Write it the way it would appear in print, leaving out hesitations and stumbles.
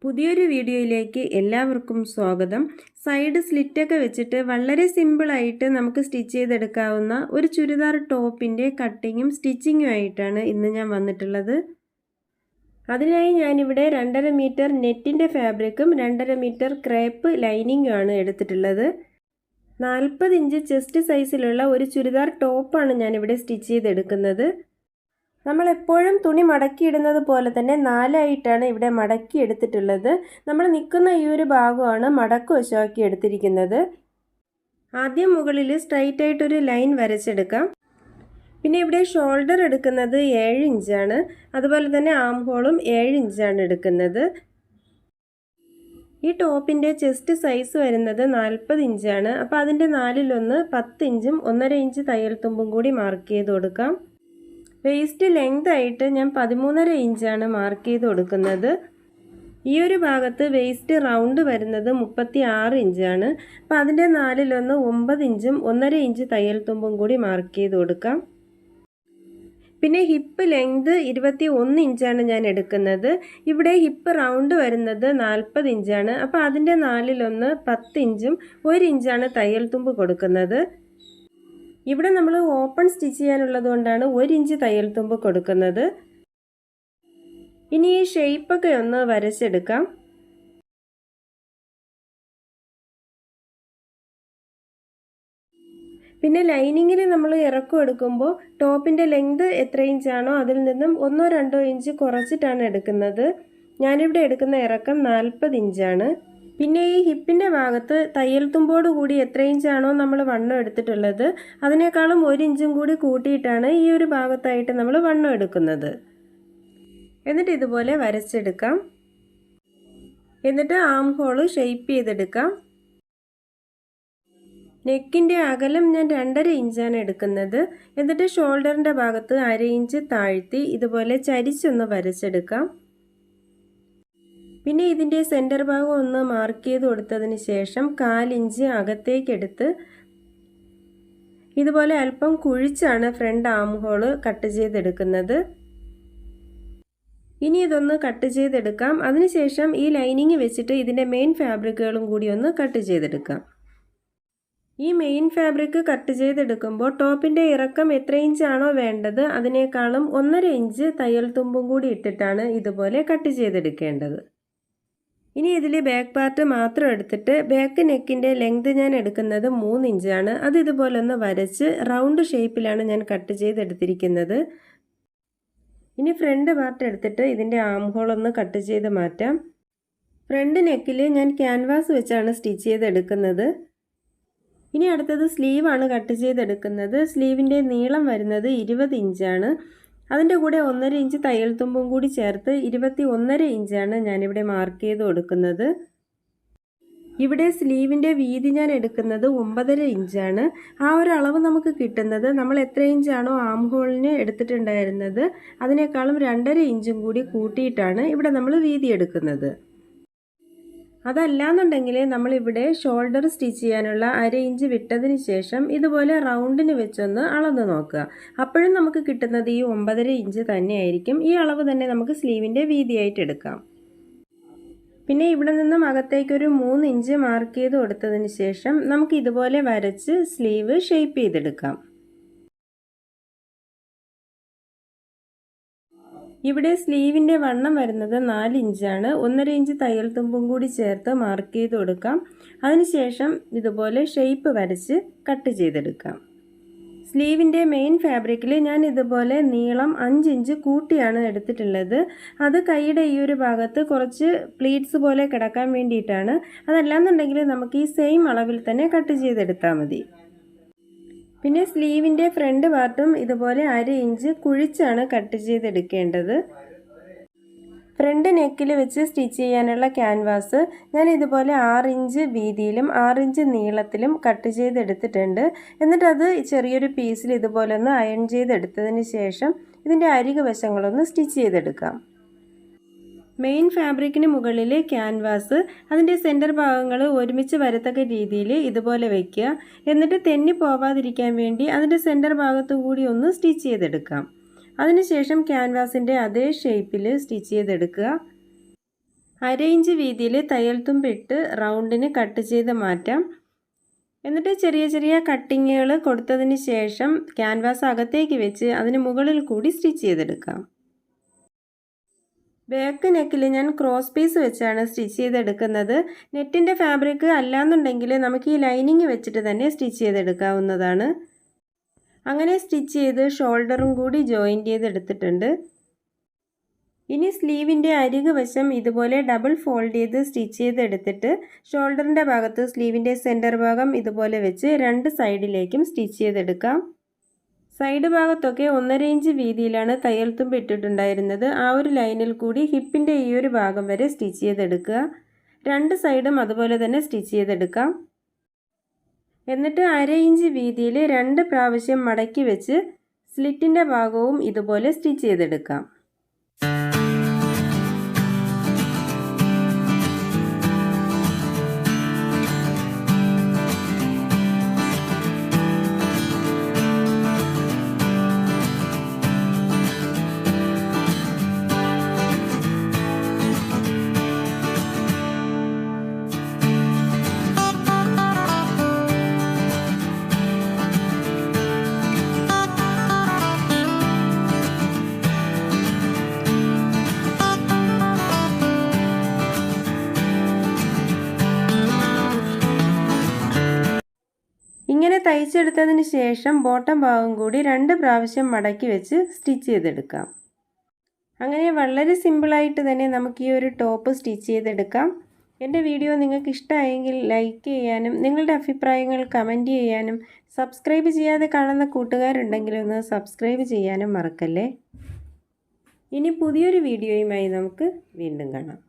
പുതിയൊരു വീഡിയോയിലേക്ക് എല്ലാവർക്കും സ്വാഗതം. സൈഡ് സ്ലിറ്റൊക്കെ വെച്ചിട്ട് വളരെ സിമ്പിളായിട്ട് നമുക്ക് സ്റ്റിച്ച് ചെയ്തെടുക്കാവുന്ന ഒരു ചുരിദാർ ടോപ്പിൻ്റെ കട്ടിങ്ങും സ്റ്റിച്ചിങ്ങും ആയിട്ടാണ് ഇന്ന് ഞാൻ വന്നിട്ടുള്ളത്. അതിനായി ഞാനിവിടെ 2.5 മീറ്റർ നെറ്റിൻ്റെ ഫാബ്രിക്കും 2.5 മീറ്റർ ക്രേപ്പ് ലൈനിങ്ങും ആണ് എടുത്തിട്ടുള്ളത്. 40 ഇഞ്ച് ചെസ്റ്റ് സൈസിലുള്ള ഒരു ചുരിദാർ ടോപ്പാണ് ഞാനിവിടെ സ്റ്റിച്ച് ചെയ്തെടുക്കുന്നത്. നമ്മൾ എപ്പോഴും തുണി മടക്കിയിടുന്നത് പോലെ തന്നെ 4 ആയിട്ടാണ് ഇവിടെ മടക്കി എടുത്തിട്ടുള്ളത്. നമ്മൾ നിൽക്കുന്ന ഈ ഒരു ഭാഗമാണ് മടക്ക് വശമാക്കി എടുത്തിരിക്കുന്നത്. ആദ്യം മുകളിൽ സ്ട്രൈറ്റ് ആയിട്ടൊരു ലൈൻ വരച്ചെടുക്കാം. പിന്നെ ഇവിടെ ഷോൾഡർ എടുക്കുന്നത് 7 ഇഞ്ചാണ്. അതുപോലെ തന്നെ ആം ഹോളും 7 ഇഞ്ചാണ് എടുക്കുന്നത്. ഈ ടോപ്പിൻ്റെ ചെസ്റ്റ് സൈസ് വരുന്നത് 40 ഇഞ്ചാണ്. അപ്പോൾ അതിൻ്റെ 4-1 10 ഇഞ്ചും 1.5 ഇഞ്ച് തയ്യൽ തുമ്പും കൂടി മാർക്ക് ചെയ്ത് കൊടുക്കാം. വേസ്റ്റ് ലെങ്ത് ആയിട്ട് ഞാൻ 13.5 ഇഞ്ചാണ് മാർക്ക് ചെയ്ത് കൊടുക്കുന്നത്. ഈ ഒരു ഭാഗത്ത് വേസ്റ്റ് റൗണ്ട് വരുന്നത് 36 ഇഞ്ചാണ്. അപ്പോൾ അതിൻ്റെ 4-1 9 ഇഞ്ചും 1.5 ഇഞ്ച് തയ്യൽ തുമ്പും കൂടി മാർക്ക് ചെയ്ത് കൊടുക്കാം. പിന്നെ ഹിപ്പ് ലെങ്ത് 21 ഇഞ്ചാണ് ഞാൻ എടുക്കുന്നത്. ഇവിടെ ഹിപ്പ് റൗണ്ട് വരുന്നത് 40 ഇഞ്ചാണ്. അപ്പോൾ അതിൻ്റെ 4-1 10 ഇഞ്ചും 1 ഇഞ്ചാണ് തയ്യൽ തുമ്പ് കൊടുക്കുന്നത്. ഇവിടെ നമ്മൾ ഓപ്പൺ സ്റ്റിച്ച് ചെയ്യാനുള്ളത് കൊണ്ടാണ് 1 ഇഞ്ച് തയ്യൽ തുമ്പ് കൊടുക്കുന്നത്. ഇനി ഈ ഷേപ്പൊക്കെ ഒന്ന് വരച്ചെടുക്കാം. പിന്നെ ലൈനിങ്ങിൽ നമ്മൾ ഇറക്കം എടുക്കുമ്പോൾ ടോപ്പിൻ്റെ ലെങ്ത് എത്ര ഇഞ്ചാണോ അതിൽ നിന്നും 1-2 ഇഞ്ച് കുറച്ചിട്ടാണ് എടുക്കുന്നത്. ഞാനിവിടെ എടുക്കുന്ന ഇറക്കം 40 ഇഞ്ചാണ്. പിന്നെ ഈ ഹിപ്പിൻ്റെ ഭാഗത്ത് തയ്യൽ തുമ്പോട് കൂടി എത്ര ഇഞ്ചാണോ നമ്മൾ വണ്ണം എടുത്തിട്ടുള്ളത് അതിനേക്കാളും 1 ഇഞ്ചും കൂടി കൂട്ടിയിട്ടാണ് ഈ ഒരു ഭാഗത്തായിട്ട് നമ്മൾ വണ്ണം എടുക്കുന്നത്. എന്നിട്ട് ഇതുപോലെ വരച്ചെടുക്കാം. എന്നിട്ട് ആം ഹോള് ഷേപ്പ് ചെയ്തെടുക്കാം. നെക്കിൻ്റെ അകലം ഞാൻ 2.5 ഇഞ്ചാണ് എടുക്കുന്നത്. എന്നിട്ട് ഷോൾഡറിൻ്റെ ഭാഗത്ത് 1/2 ഇഞ്ച് താഴ്ത്തി ഇതുപോലെ ചരിച്ചൊന്ന് വരച്ചെടുക്കാം. പിന്നെ ഇതിൻ്റെ സെൻറ്റർ ഭാഗം ഒന്ന് മാർക്ക് ചെയ്ത് കൊടുത്തതിന് ശേഷം 1/4 ഇഞ്ച് അകത്തേക്കെടുത്ത് ഇതുപോലെ അല്പം കുഴിച്ചാണ് ഫ്രണ്ട് ആം ഹോള് കട്ട് ചെയ്തെടുക്കുന്നത്. ഇനി ഇതൊന്ന് കട്ട് ചെയ്തെടുക്കാം. അതിനുശേഷം ഈ ലൈനിങ് വെച്ചിട്ട് ഇതിൻ്റെ മെയിൻ ഫാബ്രിക്കുകളും കൂടി ഒന്ന് കട്ട് ചെയ്തെടുക്കാം. ഈ മെയിൻ ഫാബ്രിക് കട്ട് ചെയ്തെടുക്കുമ്പോൾ ടോപ്പിൻ്റെ ഇറക്കം എത്ര ഇഞ്ചാണോ വേണ്ടത് അതിനേക്കാളും 1.5 ഇഞ്ച് തയ്യൽ തുമ്പും കൂടി ഇട്ടിട്ടാണ് ഇതുപോലെ കട്ട് ചെയ്തെടുക്കേണ്ടത്. ഇനി ഇതിൽ ബാക്ക് പാർട്ട് മാത്രം എടുത്തിട്ട് ബാക്ക് നെക്കിൻ്റെ ലെങ്ത് ഞാൻ എടുക്കുന്നത് 3 ഇഞ്ചാണ്. അത് ഇതുപോലെ ഒന്ന് വരച്ച് റൗണ്ട് ഷേപ്പിലാണ് ഞാൻ കട്ട് ചെയ്തെടുത്തിരിക്കുന്നത്. ഇനി ഫ്രണ്ട് പാർട്ട് എടുത്തിട്ട് ഇതിൻ്റെ ആം ഹോൾ ഒന്ന് കട്ട് ചെയ്ത് മാറ്റാം. ഫ്രണ്ട് നെക്കിൽ ഞാൻ ക്യാൻവാസ് വെച്ചാണ് സ്റ്റിച്ച് ചെയ്തെടുക്കുന്നത്. ഇനി അടുത്തത് സ്ലീവാണ് കട്ട് ചെയ്തെടുക്കുന്നത്. സ്ലീവിൻ്റെ നീളം വരുന്നത് 20 ഇഞ്ചാണ്. അതിൻ്റെ കൂടെ 1.5 ഇഞ്ച് തയ്യൽ തുമ്പും കൂടി ചേർത്ത് 21.5 ഇഞ്ചാണ് ഞാനിവിടെ മാർക്ക് ചെയ്ത് കൊടുക്കുന്നത്. ഇവിടെ സ്ലീവിൻ്റെ വീതി ഞാൻ എടുക്കുന്നത് 9.5 ഇഞ്ചാണ്. ആ ഒരു അളവ് നമുക്ക് കിട്ടുന്നത് നമ്മൾ എത്ര ഇഞ്ചാണോ ആം ഹോളിന് എടുത്തിട്ടുണ്ടായിരുന്നത് അതിനേക്കാളും 2.5 ഇഞ്ചും കൂടി കൂട്ടിയിട്ടാണ് ഇവിടെ നമ്മൾ വീതി എടുക്കുന്നത്. അതല്ലാന്നുണ്ടെങ്കിൽ നമ്മളിവിടെ ഷോൾഡർ സ്റ്റിച്ച് ചെയ്യാനുള്ള 1/2 ഇഞ്ച് വിട്ടതിന് ശേഷം ഇതുപോലെ റൗണ്ടിന് വെച്ചൊന്ന് അളന്ന് നോക്കുക. അപ്പോഴും നമുക്ക് കിട്ടുന്നത് ഈ 9.5 ഇഞ്ച് തന്നെയായിരിക്കും. ഈ അളവ് തന്നെ നമുക്ക് സ്ലീവിൻ്റെ വീതിയായിട്ട് എടുക്കാം. പിന്നെ ഇവിടെ നിന്നും അകത്തേക്കൊരു 3 ഇഞ്ച് മാർക്ക് ചെയ്ത് കൊടുത്തതിന് ശേഷം നമുക്ക് ഇതുപോലെ വരച്ച് സ്ലീവ് ഷേപ്പ് ചെയ്തെടുക്കാം. ഇവിടെ സ്ലീവിൻ്റെ വണ്ണം വരുന്നത് 4 ഇഞ്ചാണ്. 1.5 ഇഞ്ച് തയ്യൽ തുമ്പും കൂടി ചേർത്ത് മാർക്ക് ചെയ്ത് കൊടുക്കാം. അതിനുശേഷം ഇതുപോലെ ഷേപ്പ് വരച്ച് കട്ട് ചെയ്തെടുക്കാം. സ്ലീവിൻ്റെ മെയിൻ ഫാബ്രിക്കിൽ ഞാൻ ഇതുപോലെ നീളം 5 ഇഞ്ച് കൂട്ടിയാണ് എടുത്തിട്ടുള്ളത്. അത് കൈയുടെ ഈ ഒരു ഭാഗത്ത് കുറച്ച് പ്ലീറ്റ്സ് പോലെ കിടക്കാൻ വേണ്ടിയിട്ടാണ്. അതല്ലാന്നുണ്ടെങ്കിൽ നമുക്ക് ഈ സെയിം അളവിൽ തന്നെ കട്ട് ചെയ്തെടുത്താൽ മതി. പിന്നെ സ്ലീവിൻ്റെ ഫ്രണ്ട് പാർട്ടും ഇതുപോലെ 1/2 ഇഞ്ച് കുഴിച്ചാണ് കട്ട് ചെയ്തെടുക്കേണ്ടത്. ഫ്രണ്ട് നെക്കിൽ വെച്ച് സ്റ്റിച്ച് ചെയ്യാനുള്ള ക്യാൻവാസ് ഞാൻ ഇതുപോലെ 6 ഇഞ്ച് വീതിയിലും 6 ഇഞ്ച് നീളത്തിലും കട്ട് ചെയ്തെടുത്തിട്ടുണ്ട്. എന്നിട്ട് അത് ചെറിയൊരു പീസിൽ ഇതുപോലെ ഒന്ന് അയൺ ചെയ്തെടുത്തതിന് ശേഷം ഇതിൻ്റെ അരികു വശങ്ങളൊന്ന് സ്റ്റിച്ച് ചെയ്തെടുക്കാം. മെയിൻ ഫാബ്രിക്കിന് മുകളിൽ ക്യാൻവാസ് അതിൻ്റെ സെൻറ്റർ ഭാഗങ്ങൾ ഒരുമിച്ച് വരത്തക്ക രീതിയിൽ ഇതുപോലെ വയ്ക്കുക. എന്നിട്ട് തെന്നി പോവാതിരിക്കാൻ വേണ്ടി അതിൻ്റെ സെൻറ്റർ ഭാഗത്തു കൂടി ഒന്ന് സ്റ്റിച്ച് ചെയ്തെടുക്കാം. അതിനുശേഷം ക്യാൻവാസിൻ്റെ അതേ ഷേപ്പിൽ സ്റ്റിച്ച് ചെയ്തെടുക്കുക. 1/2 ഇഞ്ച് വീതിയിൽ തയ്യൽ തുമ്പിട്ട് റൗണ്ടിന് കട്ട് ചെയ്ത് മാറ്റാം. എന്നിട്ട് ചെറിയ ചെറിയ കട്ടിങ്ങുകൾ കൊടുത്തതിന് ശേഷം ക്യാൻവാസ് അകത്തേക്ക് വെച്ച് അതിന് മുകളിൽ കൂടി സ്റ്റിച്ച് ചെയ്തെടുക്കാം. ബാക്ക് നെക്കിൽ ഞാൻ ക്രോസ് പീസ് വെച്ചാണ് സ്റ്റിച്ച് ചെയ്തെടുക്കുന്നത്. നെറ്റിൻ്റെ ഫാബ്രിക് അല്ലാന്നുണ്ടെങ്കിൽ നമുക്ക് ഈ ലൈനിങ് വെച്ചിട്ട് തന്നെ സ്റ്റിച്ച് ചെയ്തെടുക്കാവുന്നതാണ്. അങ്ങനെ സ്റ്റിച്ച് ചെയ്ത് ഷോൾഡറും കൂടി ജോയിൻറ്റ് ചെയ്തെടുത്തിട്ടുണ്ട്. ഇനി സ്ലീവിൻ്റെ അരികു വശം ഇതുപോലെ ഡബിൾ ഫോൾഡ് ചെയ്ത് സ്റ്റിച്ച് ചെയ്തെടുത്തിട്ട് ഷോൾഡറിൻ്റെ ഭാഗത്ത് സ്ലീവിൻ്റെ സെൻറ്റർ ഭാഗം ഇതുപോലെ വെച്ച് 2 സൈഡിലേക്കും സ്റ്റിച്ച് ചെയ്തെടുക്കാം. സൈഡ് ഭാഗത്തൊക്കെ 1.5 ഇഞ്ച് വീതിയിലാണ് തയ്യൽ തുമ്പ് ഇട്ടിട്ടുണ്ടായിരുന്നത്. ആ ഒരു ലൈനിൽ കൂടി ഹിപ്പിൻ്റെ ഈ ഒരു ഭാഗം വരെ സ്റ്റിച്ച് ചെയ്തെടുക്കുക. 2 സൈഡും അതുപോലെ തന്നെ സ്റ്റിച്ച് ചെയ്തെടുക്കാം. എന്നിട്ട് 1/2 ഇഞ്ച് വീതിയിൽ 2 പ്രാവശ്യം മടക്കി വെച്ച് സ്ലിറ്റിൻ്റെ ഭാഗവും ഇതുപോലെ സ്റ്റിച്ച് ചെയ്തെടുക്കാം. ഇങ്ങനെ തയ്ച്ചെടുത്തതിന് ശേഷം ബോട്ടം ഭാഗം കൂടി 2 പ്രാവശ്യം മടക്കി വെച്ച് സ്റ്റിച്ച് ചെയ്തെടുക്കാം. അങ്ങനെ വളരെ സിമ്പിളായിട്ട് തന്നെ നമുക്ക് ഈ ഒരു ടോപ്പ് സ്റ്റിച്ച് ചെയ്തെടുക്കാം. എൻ്റെ വീഡിയോ നിങ്ങൾക്ക് ഇഷ്ടമായെങ്കിൽ ലൈക്ക് ചെയ്യാനും നിങ്ങളുടെ അഭിപ്രായങ്ങൾ കമൻറ്റ് ചെയ്യാനും സബ്സ്ക്രൈബ് ചെയ്യാതെ കാണുന്ന കൂട്ടുകാരുണ്ടെങ്കിൽ ഒന്ന് സബ്സ്ക്രൈബ് ചെയ്യാനും മറക്കല്ലേ. ഇനി പുതിയൊരു വീഡിയോയുമായി നമുക്ക് വീണ്ടും കാണാം.